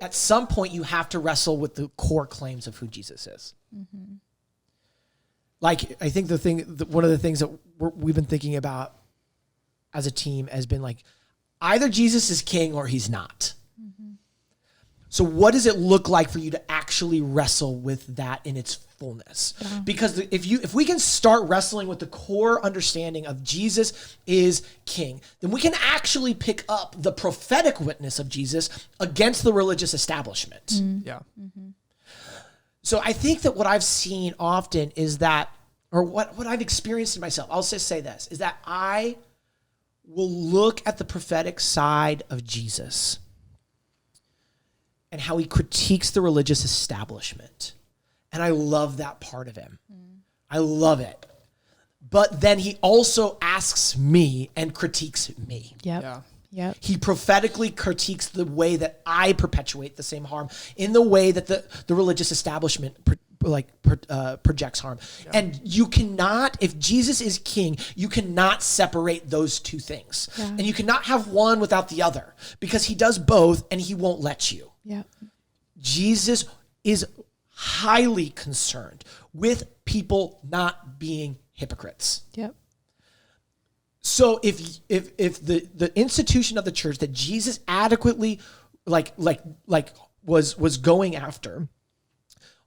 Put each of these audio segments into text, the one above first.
At some point, you have to wrestle with the core claims of who Jesus is. Mm-hmm. Like, I think one of the things that we've been thinking about as a team has been like, either Jesus is king or he's not. Mm-hmm. So what does it look like for you to actually wrestle with that in its fullness? Yeah. Because if we can start wrestling with the core understanding of Jesus is king, then we can actually pick up the prophetic witness of Jesus against the religious establishment. Mm-hmm. Yeah. Mm-hmm. So I think that what I've seen often is that, or what I've experienced in myself, I'll just say this, is that I will look at the prophetic side of Jesus and how he critiques the religious establishment. And I love that part of him. Mm. I love it. But then he also asks me and critiques me. Yep. Yeah. Yep. He prophetically critiques the way that I perpetuate the same harm in the way that the religious establishment projects harm. Yeah. And you cannot, if Jesus is king, you cannot separate those two things. Yeah. And you cannot have one without the other, because he does both and he won't let you. Yeah. Jesus is highly concerned with people not being hypocrites. Yep. So if the institution of the church that Jesus adequately was going after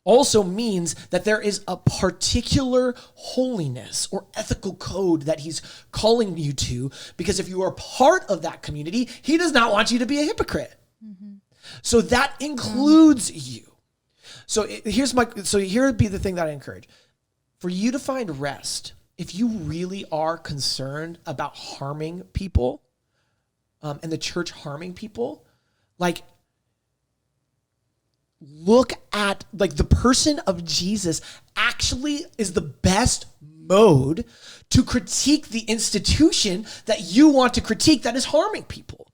also means that there is a particular holiness or ethical code that he's calling you to, because if you are part of that community, he does not want you to be a hypocrite. Mm-hmm. So that includes you. So here would be the thing that I encourage. For you to find rest, if you really are concerned about harming people, and the church harming people, look at the person of Jesus actually is the best mode to critique the institution that you want to critique that is harming people.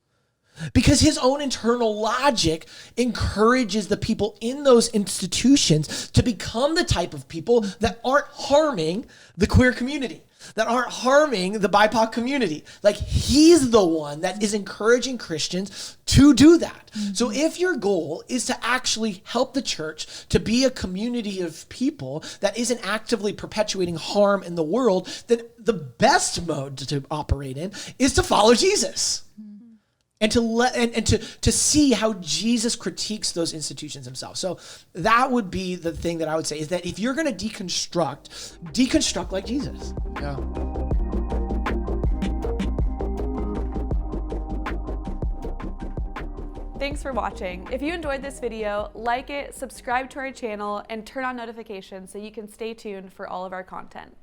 Because his own internal logic encourages the people in those institutions to become the type of people that aren't harming the queer community, that aren't harming the BIPOC community. He's the one that is encouraging Christians to do that. Mm-hmm. So if your goal is to actually help the church to be a community of people that isn't actively perpetuating harm in the world, then the best mode to operate in is to follow Jesus. Mm-hmm. And to see how Jesus critiques those institutions himself. So that would be the thing that I would say, is that if you're going to deconstruct like Jesus. Yeah. Thanks for watching. If you enjoyed this video, like it, subscribe to our channel, and turn on notifications so you can stay tuned for all of our content.